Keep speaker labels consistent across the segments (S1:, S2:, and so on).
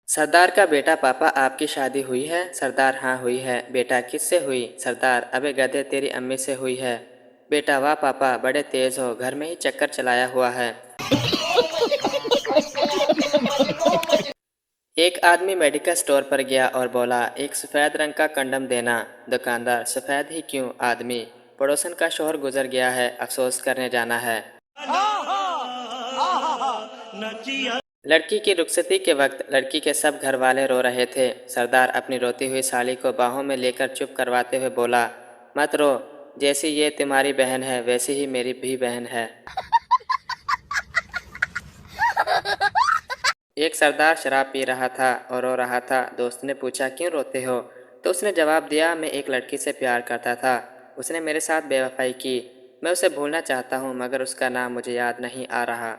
S1: सरदार का बेटा पापा आपकी शादी हुई है? सरदार हाँ हुई है। बेटा किससे हुई? सरदार अबे गधे तेरी अम्मी से हुई है। बेटा वाह पापा बड़े तेज हो, घर में ही चक्कर चलाया हुआ है। एक आदमी मेडिकल स्टोर पर गया और बोला एक सफ़ेद रंग का कंडम देना। दुकानदार सफ़ेद ही क्यों? आदमी पड़ोसन का शोहर गुजर गया है, अफसोस करने जाना है। लड़की की रुखसती के वक्त लड़की के सब घर वाले रो रहे थे। सरदार अपनी रोती हुई साली को बाहों में लेकर चुप करवाते हुए बोला, मत रो, जैसी ये तुम्हारी बहन है वैसी ही मेरी भी बहन है। एक सरदार शराब पी रहा था और रो रहा था। दोस्त ने पूछा क्यों रोते हो? तो उसने जवाब दिया, मैं एक लड़की से प्यार करता था, उसने मेरे साथ बेवफाई की, मैं उसे भूलना चाहता हूँ मगर उसका नाम मुझे याद नहीं आ रहा।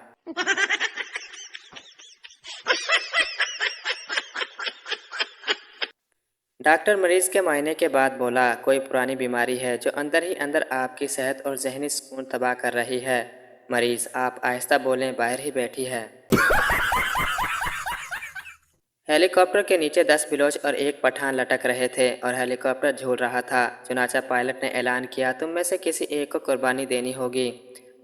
S1: डॉक्टर मरीज के मायने के बाद बोला, कोई पुरानी बीमारी है जो अंदर ही अंदर आपकी सेहत और जहनी सुकून तबाह कर रही है। मरीज आप आहिस्ता बोलें, बाहर ही बैठी है। हेलीकॉप्टर के नीचे 10 बिलोच और एक पठान लटक रहे थे और हेलीकॉप्टर झूल रहा था। चुनाचा पायलट ने ऐलान किया, तुम में से किसी एक को कुर्बानी देनी होगी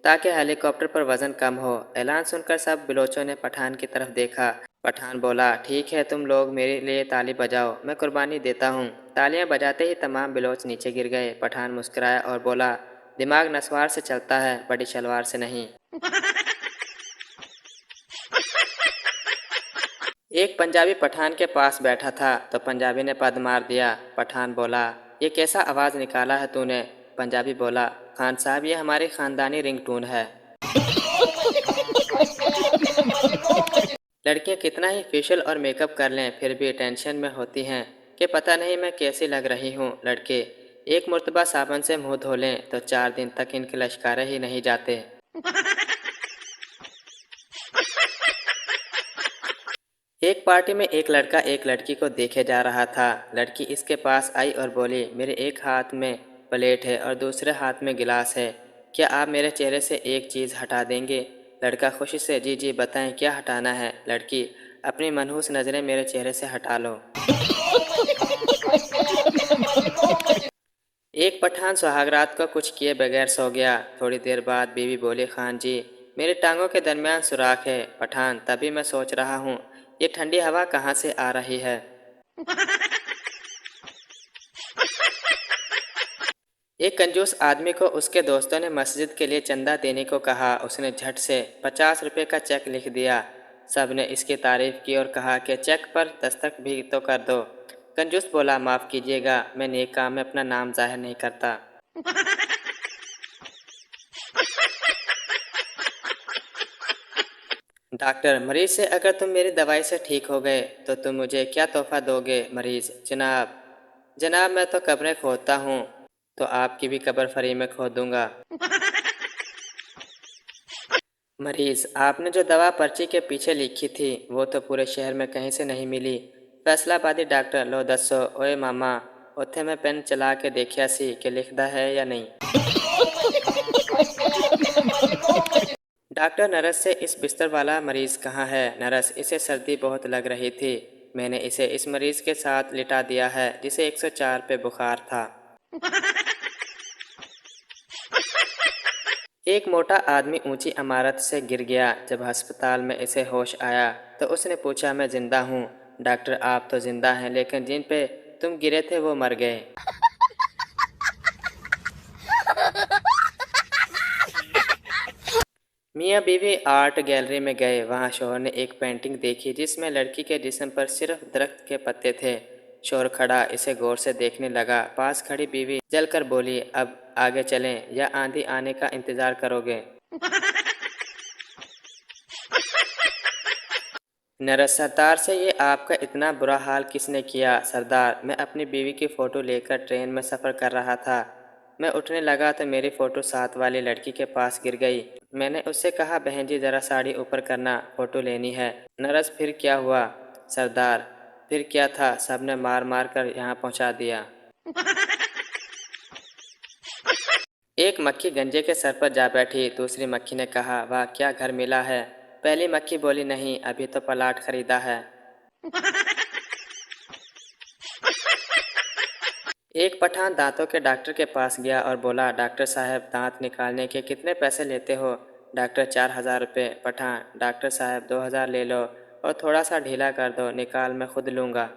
S1: ताकि हेलीकॉप्टर पर वजन कम हो। ऐलान सुनकर सब बिलोचों ने पठान की तरफ देखा। पठान बोला, ठीक है तुम लोग मेरे लिए ताली बजाओ, मैं कुर्बानी देता हूँ। तालियां बजाते ही तमाम बिलोच नीचे गिर गए। पठान मुस्कुराया और बोला, दिमाग नस्वार से चलता है, बड़ी शलवार से नहीं। एक पंजाबी पठान के पास बैठा था तो पंजाबी ने पद मार दिया। पठान बोला, ये कैसा आवाज़ निकाला है तूने? पंजाबी बोला, खान साहब ये हमारी ख़ानदानी रिंगटोन है। लड़कियां कितना ही फेशियल और मेकअप कर लें फिर भी टेंशन में होती हैं कि पता नहीं मैं कैसी लग रही हूँ। लड़के एक मर्तबा साबुन से मुंह धो लें तो 4 दिन तक इनके लश्कारे ही नहीं जाते। एक पार्टी में एक लड़का एक लड़की को देखे जा रहा था। लड़की इसके पास आई और बोली, मेरे एक हाथ में प्लेट है और दूसरे हाथ में गिलास है, क्या आप मेरे चेहरे से एक चीज़ हटा देंगे? लड़का खुशी से, जी जी बताएं क्या हटाना है? लड़की, अपनी मनहूस नज़रें मेरे चेहरे से हटा लो। एक पठान सुहागरात को कुछ किए बगैर सो गया। थोड़ी देर बाद बीवी बोली, खान जी मेरी टांगों के दरमियान सुराख है। पठान, तभी मैं सोच रहा हूँ ये ठंडी हवा कहाँ से आ रही है। एक कंजूस आदमी को उसके दोस्तों ने मस्जिद के लिए चंदा देने को कहा। उसने झट से 50 रुपये का चेक लिख दिया। सब ने इसकी तारीफ की और कहा कि चेक पर दस्तखत भी तो कर दो। कंजूस बोला, माफ़ कीजिएगा, मैं नेक काम में अपना नाम जाहिर नहीं करता। डॉक्टर, मरीज से, अगर तुम मेरी दवाई से ठीक हो गए तो तुम मुझे क्या तोहफा दोगे? मरीज, जनाब जनाब मैं तो कब्रें खोदता हूँ, तो आपकी भी कब्र फ्री में खोद दूंगा। मरीज, आपने जो दवा पर्ची के पीछे लिखी थी वो तो पूरे शहर में कहीं से नहीं मिली। फैसलाबादी डॉक्टर, लो दसो। ओए मामा, उत्थे मैं पेन चला के देखिया सी कि लिखदा है या नहीं। डॉक्टर, नरस से, इस बिस्तर वाला मरीज कहाँ है? नरस, इसे सर्दी बहुत लग रही थी, मैंने इसे इस मरीज के साथ लिटा दिया है जिसे 104 पे बुखार था। एक मोटा आदमी ऊंची इमारत से गिर गया। जब अस्पताल में इसे होश आया तो उसने पूछा, मैं जिंदा हूँ? डॉक्टर, आप तो जिंदा हैं लेकिन जिन पे तुम गिरे थे वो मर गए। मियाँ बीवी आर्ट गैलरी में गए। वहाँ शोहर ने एक पेंटिंग देखी जिसमें लड़की के जिस्म पर सिर्फ दरख्त के पत्ते थे। शोहर खड़ा इसे गौर से देखने लगा। पास खड़ी बीवी जलकर बोली, अब आगे चलें या आंधी आने का इंतजार करोगे? नरस, सरदार से, ये आपका इतना बुरा हाल किसने किया? सरदार, मैं अपनी बीवी की फ़ोटो लेकर ट्रेन में सफ़र कर रहा था, मैं उठने लगा तो मेरी फ़ोटो साथ वाली लड़की के पास गिर गई। मैंने उससे कहा, बहन जी ज़रा साड़ी ऊपर करना, फ़ोटो लेनी है। नरस, फिर क्या हुआ? सरदार, फिर क्या था, सब ने मार मार कर यहाँ पहुँचा दिया। एक मक्खी गंजे के सर पर जा बैठी। दूसरी मक्खी ने कहा, वाह क्या घर मिला है। पहली मक्खी बोली, नहीं अभी तो प्लाट खरीदा है। एक पठान दांतों के डॉक्टर के पास गया और बोला, डॉक्टर साहब, दांत निकालने के कितने पैसे लेते हो? डॉक्टर, 4,000 रुपये। पठान, डॉक्टर साहब, 2,000 ले लो और थोड़ा सा ढीला कर दो, निकाल मैं खुद लूँगा।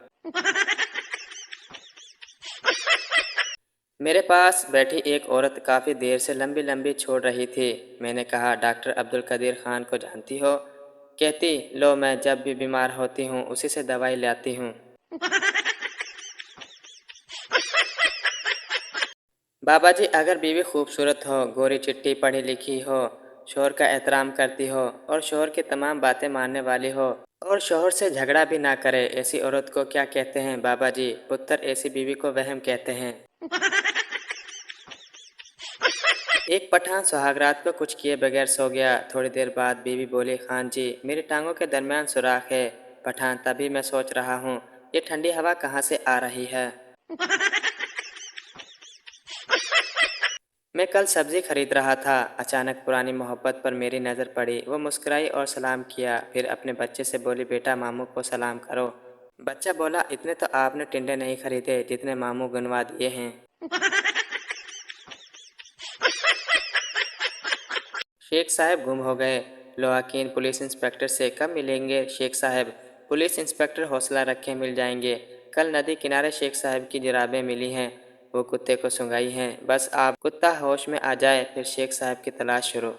S1: मेरे पास बैठी एक औरत काफ़ी देर से लंबी लंबी छोड़ रही थी। मैंने कहा, डॉक्टर अब्दुल कदीर खान को जानती हो? कहती, लो, मैं जब भी बीमार होती हूँ उसी से दवाई लाती हूँ। बाबा जी, अगर बीवी खूबसूरत हो, गोरी चिट्टी, पढ़ी लिखी हो, शोहर का एहतराम करती हो और शोहर की तमाम बातें मानने वाली हो और शोहर से झगड़ा भी ना करे, ऐसी औरत को क्या कहते हैं बाबा जी? पुत्र, ऐसी बीवी को वहम कहते हैं। एक पठान सुहागरात को कुछ किए बगैर सो गया। थोड़ी देर बाद बीवी बोली, खान जी, मेरी टांगों के दरमियान सुराख है। पठान, तभी मैं सोच रहा हूँ, ये ठंडी हवा कहाँ से आ रही है। मैं कल सब्जी खरीद रहा था, अचानक पुरानी मोहब्बत पर मेरी नज़र पड़ी। वो मुस्कुराई और सलाम किया, फिर अपने बच्चे से बोली, बेटा, मामू को सलाम करो। बच्चा बोला, इतने तो आपने टिंडे नहीं खरीदे जितने मामू गुनवा दिए हैं। शेख साहब गुम हो गए। लोहाकीन पुलिस इंस्पेक्टर से, कब मिलेंगे शेख साहब? पुलिस इंस्पेक्टर, हौसला रखें, मिल जाएंगे। कल नदी किनारे शेख साहब की जुराबें मिली हैं, वो कुत्ते को सुंघाई हैं। बस आप कुत्ता होश में आ जाए, फिर शेख साहब की तलाश शुरू।